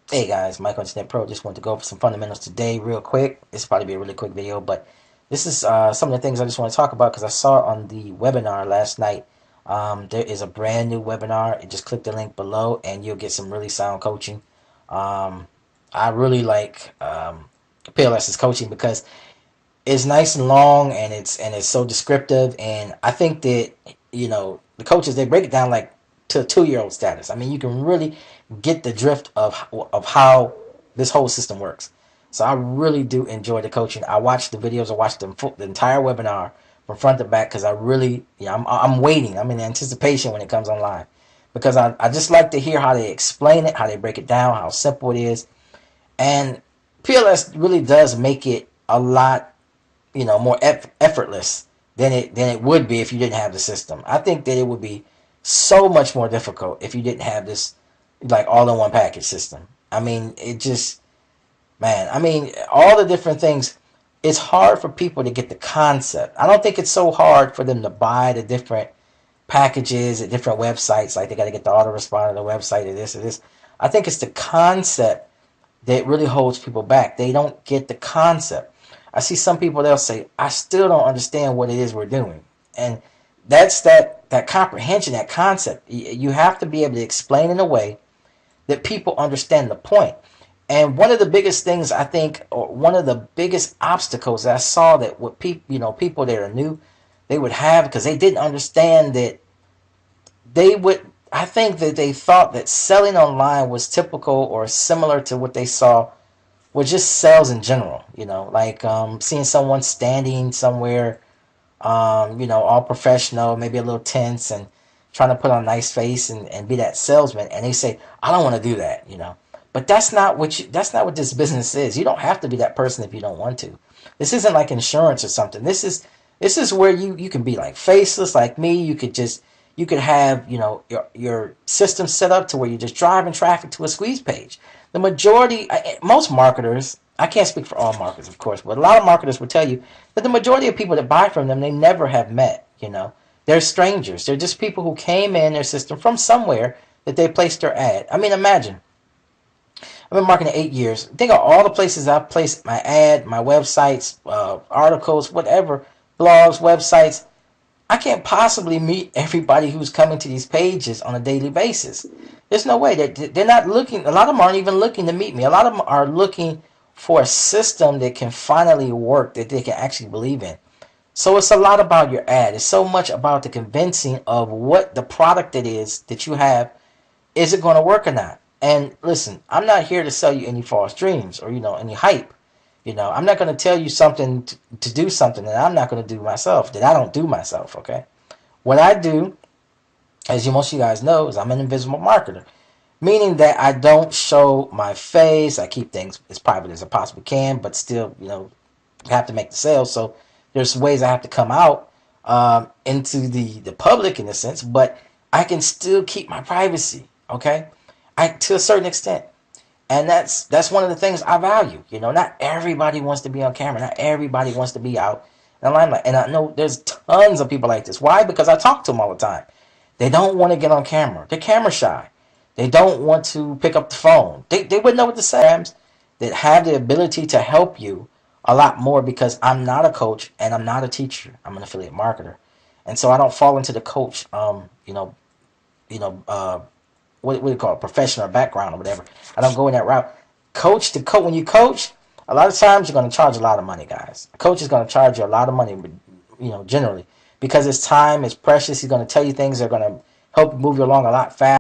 Hey guys, Mike on Internet Pro. Just wanted to go over some fundamentals today, real quick. This will probably be a really quick video, but this is some of the things I just want to talk about because I saw it on the webinar last night. There is a brand new webinar. Just click the link below, and you'll get some really sound coaching. I really like PLS's coaching because it's nice and long, and it's so descriptive. And I think that the coaches, they break it down like to a 2-year-old status. I mean, you can really get the drift of how this whole system works. So I really do enjoy the coaching. I watched the videos. I watched the entire webinar from front to back because I really, I'm waiting. I'm in anticipation when it comes online because I just like to hear how they explain it, how they break it down, how simple it is. And PLS really does make it a lot, more effortless than it would be if you didn't have the system. I think that it would be so much more difficult if you didn't have this like all-in-one package system. I mean, it just, man, I mean, all the different things. It's hard for people to get the concept. I don't think it's so hard for them to buy the different packages at different websites. Like they got to get the autoresponder, the website, or this or this. I think it's the concept that really holds people back. They don't get the concept. I see some people, they'll say, I still don't understand what it is we're doing. And that's that comprehension, that concept. You have to be able to explain in a way that people understand the point. And one of the biggest things I think, or one of the biggest obstacles that I saw that what people, people that are new, they would have because they didn't understand that they would. I think that they thought that selling online was typical or similar to what they saw with just sales in general. Like seeing someone standing somewhere, all professional, maybe a little tense, and trying to put on a nice face and be that salesman. And they say, I don't want to do that. But that's not what this business is. You don't have to be that person if you don't want to. This isn't like insurance or something. This is where you can be like faceless like me. You could have, your system set up to where you're just driving traffic to a squeeze page. The majority, most marketers, I can't speak for all marketers, of course, but a lot of marketers will tell you that the majority of people that buy from them, they never have met. They're strangers. They're just people who came in their system from somewhere that they placed their ad. I mean, imagine. I've been marketing 8 years. Think of all the places I've placed my ad, my websites, articles, whatever, blogs, websites. I can't possibly meet everybody who's coming to these pages on a daily basis. There's no way. They're not looking. A lot of them aren't even looking to meet me. A lot of them are looking for a system that can finally work, that they can actually believe in. So it's a lot about your ad. It's so much about the convincing of what the product it is that you have. Is it going to work or not? And listen, I'm not here to sell you any false dreams or any hype. I'm not going to tell you something to do something that I'm not going to do myself, that I don't do myself, okay? What I do, as most of you guys know, is I'm an invisible marketer, meaning that I don't show my face. I keep things as private as I possibly can, but still, have to make the sales. So there's ways I have to come out into the public in a sense, but I can still keep my privacy, okay? To a certain extent. And that's one of the things I value. Not everybody wants to be on camera. Not everybody wants to be out in the limelight. And I know there's tons of people like this. Why? Because I talk to them all the time. They don't want to get on camera. They're camera shy. They don't want to pick up the phone. They wouldn't know what to say. That have the ability to help you a lot more because I'm not a coach and I'm not a teacher. I'm an affiliate marketer. And so I don't fall into the coach, what do you call it, professional background or whatever. I don't go in that route. When you coach, a lot of times you're going to charge a lot of money, guys. A coach is going to charge you a lot of money, generally, because his time is precious. He's going to tell you things that are going to help you move you along a lot faster.